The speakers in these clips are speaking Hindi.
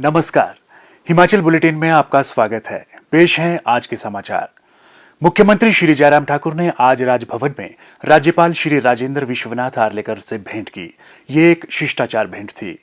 नमस्कार। हिमाचल बुलेटिन में आपका स्वागत है। पेश हैं आज के समाचार। मुख्यमंत्री श्री जयराम ठाकुर ने आज राजभवन में राज्यपाल श्री राजेंद्र विश्वनाथ आर्लेकर से भेंट की। ये एक शिष्टाचार भेंट थी।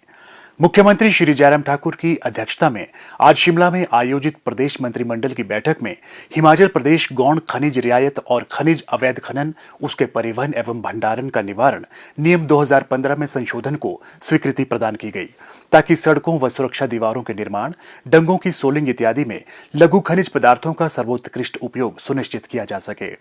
मुख्यमंत्री श्री जयराम ठाकुर की अध्यक्षता में आज शिमला में आयोजित प्रदेश मंत्रिमंडल की बैठक में हिमाचल प्रदेश गौण खनिज रियायत और खनिज अवैध खनन, उसके परिवहन एवं भंडारण का निवारण नियम 2015 में संशोधन को स्वीकृति प्रदान की गई, ताकि सड़कों व सुरक्षा दीवारों के निर्माण, डंगों की सोलिंग इत्यादि में लघु खनिज पदार्थों का सर्वोत्कृष्ट उपयोग सुनिश्चित किया जा सके।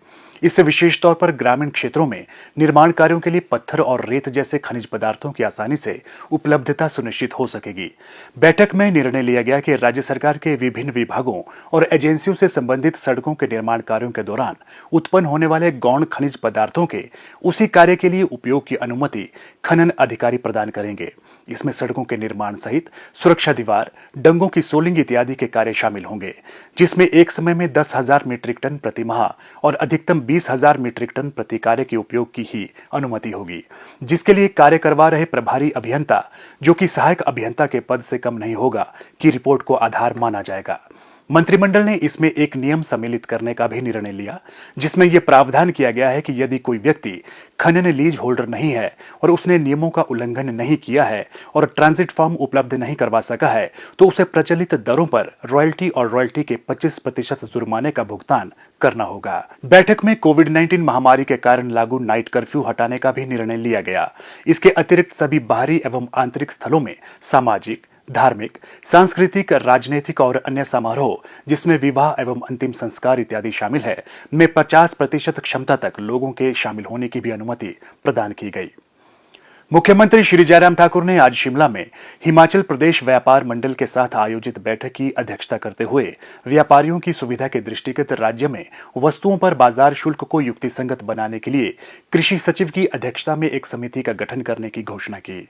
इससे विशेष तौर पर ग्रामीण क्षेत्रों में निर्माण कार्यों के लिए पत्थर और रेत जैसे खनिज पदार्थों की आसानी से उपलब्धता सुनिश्चित हो सकेगी। बैठक में निर्णय लिया गया कि राज्य सरकार के विभिन्न विभागों और एजेंसियों से संबंधित सड़कों के निर्माण कार्यों के दौरान उत्पन्न होने वाले गौण खनिज पदार्थों के उसी कार्य के लिए उपयोग की अनुमति खनन अधिकारी प्रदान करेंगे। इसमें सड़कों के निर्माण सहित सुरक्षा दीवार, डंगों की सोलिंग इत्यादि के कार्य शामिल होंगे, जिसमें एक समय में 10,000 मीट्रिक टन प्रति माह और अधिकतम 20,000 मीट्रिक टन प्रति कार्य के उपयोग की ही अनुमति होगी, जिसके लिए कार्य करवा रहे प्रभारी अभियंता, जो कि सहायक अभियंता के पद से कम नहीं होगा, की रिपोर्ट को आधार माना जाएगा। मंत्रिमंडल ने इसमें एक नियम सम्मिलित करने का भी निर्णय लिया, जिसमें यह प्रावधान किया गया है कि यदि कोई व्यक्ति खनन लीज होल्डर नहीं है और उसने नियमों का उल्लंघन नहीं किया है और ट्रांजिट फॉर्म उपलब्ध नहीं करवा सका है, तो उसे प्रचलित दरों पर रॉयल्टी और रॉयल्टी के 25% जुर्माने का भुगतान करना होगा। बैठक में कोविड-19 महामारी के कारण लागू नाइट कर्फ्यू हटाने का भी निर्णय लिया गया। इसके अतिरिक्त सभी बाहरी एवं आंतरिक स्थलों में सामाजिक, धार्मिक, सांस्कृतिक, राजनीतिक और अन्य समारोह, जिसमें विवाह एवं अंतिम संस्कार इत्यादि शामिल है, में 50% क्षमता तक लोगों के शामिल होने की भी अनुमति प्रदान की गई। मुख्यमंत्री श्री जयराम ठाकुर ने आज शिमला में हिमाचल प्रदेश व्यापार मंडल के साथ आयोजित बैठक की अध्यक्षता करते हुए व्यापारियों की सुविधा के दृष्टिगत राज्य में वस्तुओं पर बाजार शुल्क को युक्तिसंगत बनाने के लिए कृषि सचिव की अध्यक्षता में एक समिति का गठन करने की घोषणा की।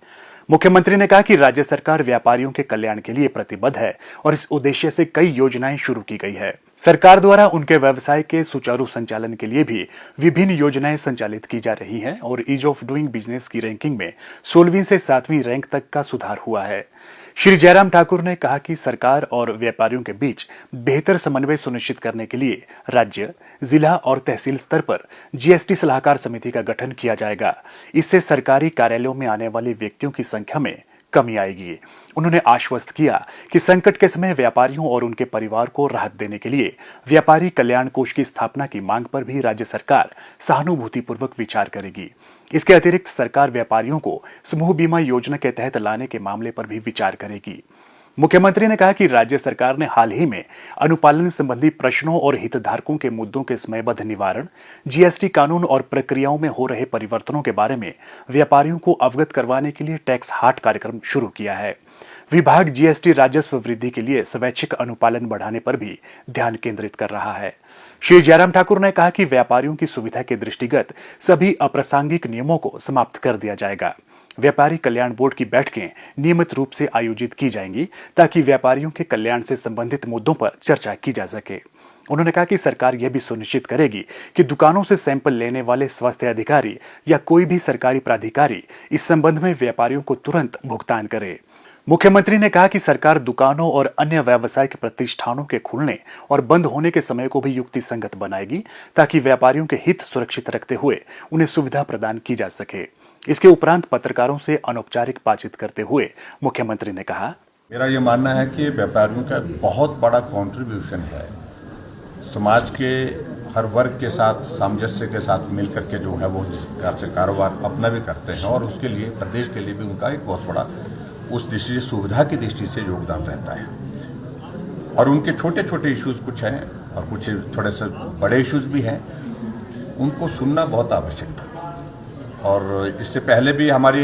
मुख्यमंत्री ने कहा कि राज्य सरकार व्यापारियों के कल्याण के लिए प्रतिबद्ध है और इस उद्देश्य से कई योजनाएं शुरू की गई है। सरकार द्वारा उनके व्यवसाय के सुचारू संचालन के लिए भी विभिन्न योजनाएं संचालित की जा रही हैं और ईज ऑफ डूइंग बिजनेस की रैंकिंग में 16वीं से 7वीं रैंक तक का सुधार हुआ है। श्री जयराम ठाकुर ने कहा कि सरकार और व्यापारियों के बीच बेहतर समन्वय सुनिश्चित करने के लिए राज्य, जिला और तहसील स्तर पर जीएसटी सलाहकार समिति का गठन किया जाएगा। इससे सरकारी कार्यालयों में आने वाले व्यक्तियों की संख्या में कमी आएगी। उन्होंने आश्वस्त किया कि संकट के समय व्यापारियों और उनके परिवार को राहत देने के लिए व्यापारी कल्याण कोष की स्थापना की मांग पर भी राज्य सरकार सहानुभूतिपूर्वक विचार करेगी। इसके अतिरिक्त सरकार व्यापारियों को समूह बीमा योजना के तहत लाने के मामले पर भी विचार करेगी। मुख्यमंत्री ने कहा कि राज्य सरकार ने हाल ही में अनुपालन संबंधी प्रश्नों और हितधारकों के मुद्दों के समयबद्ध निवारण, जीएसटी कानून और प्रक्रियाओं में हो रहे परिवर्तनों के बारे में व्यापारियों को अवगत करवाने के लिए टैक्स हाट कार्यक्रम शुरू किया है। विभाग जीएसटी राजस्व वृद्धि के लिए स्वैच्छिक अनुपालन बढ़ाने पर भी ध्यान केंद्रित कर रहा है। श्री जयराम ठाकुर ने कहा कि व्यापारियों की सुविधा के दृष्टिगत सभी अप्रासंगिक नियमों को समाप्त कर दिया जाएगा। व्यापारी कल्याण बोर्ड की बैठकें नियमित रूप से आयोजित की जाएंगी, ताकि व्यापारियों के कल्याण से संबंधित मुद्दों पर चर्चा की जा सके। उन्होंने कहा कि सरकार यह भी सुनिश्चित करेगी कि दुकानों से सैंपल लेने वाले स्वास्थ्य अधिकारी या कोई भी सरकारी प्राधिकारी इस संबंध में व्यापारियों को तुरंत भुगतान करे। मुख्यमंत्री ने कहा कि सरकार दुकानों और अन्य व्यावसायिक प्रतिष्ठानों के खुलने और बंद होने के समय को भी युक्तिसंगत बनाएगी, ताकि व्यापारियों के हित सुरक्षित रखते हुए उन्हें सुविधा प्रदान की जा सके। इसके उपरांत पत्रकारों से अनौपचारिक बातचीत करते हुए मुख्यमंत्री ने कहा, मेरा ये मानना है कि व्यापारियों का बहुत बड़ा कंट्रीब्यूशन है। समाज के हर वर्ग के साथ सामंजस्य के साथ मिलकर के जो है वो जिस प्रकार से कारोबार अपना भी करते हैं और उसके लिए प्रदेश के लिए भी उनका एक बहुत बड़ा उस दृष्टि से सुविधा की दृष्टि से योगदान रहता है। और उनके छोटे छोटे इश्यूज कुछ हैं और कुछ थोड़े से बड़े इश्यूज भी हैं, उनको सुनना बहुत आवश्यक था। और इससे पहले भी हमारी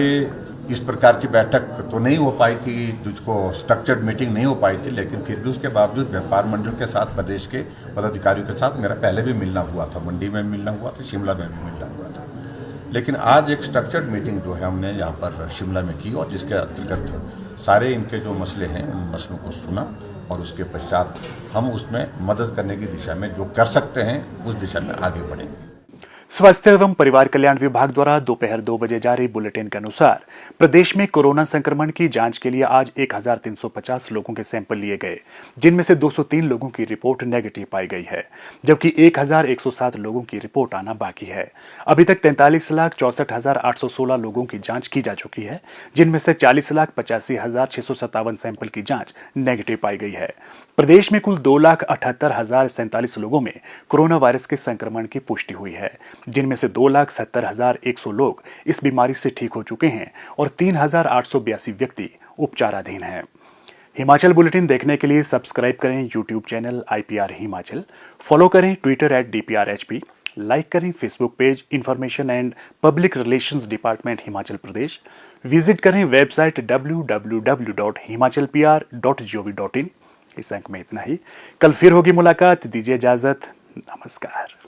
इस प्रकार की बैठक तो नहीं हो पाई थी, जिसको स्ट्रक्चर्ड मीटिंग नहीं हो पाई थी, लेकिन फिर भी उसके बावजूद व्यापार मंडल के साथ, प्रदेश के पदाधिकारियों के साथ मेरा पहले भी मिलना हुआ था। मंडी में मिलना हुआ था, शिमला में भी मिलना हुआ था। लेकिन आज एक स्ट्रक्चर्ड मीटिंग जो है हमने यहाँ पर शिमला में की और जिसके अंतर्गत सारे इनके जो मसले हैं उन मसलों को सुना और उसके पश्चात हम उसमें मदद करने की दिशा में जो कर सकते हैं उस दिशा में आगे बढ़ेंगे। स्वास्थ्य एवं परिवार कल्याण विभाग द्वारा दोपहर 2 बजे जारी बुलेटिन के अनुसार प्रदेश में कोरोना संक्रमण की जांच के लिए आज 1350 लोगों के सैंपल लिए गए, जिनमें से 203 लोगों की रिपोर्ट नेगेटिव पाई गई है, जबकि 1107 लोगों की रिपोर्ट आना बाकी है। अभी तक 43,64,816 लोगों की जांच की जा चुकी है, जिनमें से 40,85,657 सैंपल की जांच नेगेटिव पाई गई है। प्रदेश में कुल 2,78,047 लोगों में कोरोना वायरस के संक्रमण की पुष्टि हुई है, जिनमें से 2,70,100 लोग इस बीमारी से ठीक हो चुके हैं और 3,882 व्यक्ति उपचाराधीन हैं। हिमाचल बुलेटिन देखने के लिए सब्सक्राइब करें YouTube channel IPR Himachal, follow करें ट्विटर @DPRHP, लाइक करें Facebook page information and public relations department Himachal Pradesh, visit करें वेबसाइट www.himachalpr.gov.in। इस अंक में इतना ही। कल फिर होगी मुलाकात, दीजिए इजाजत, नमस्कार।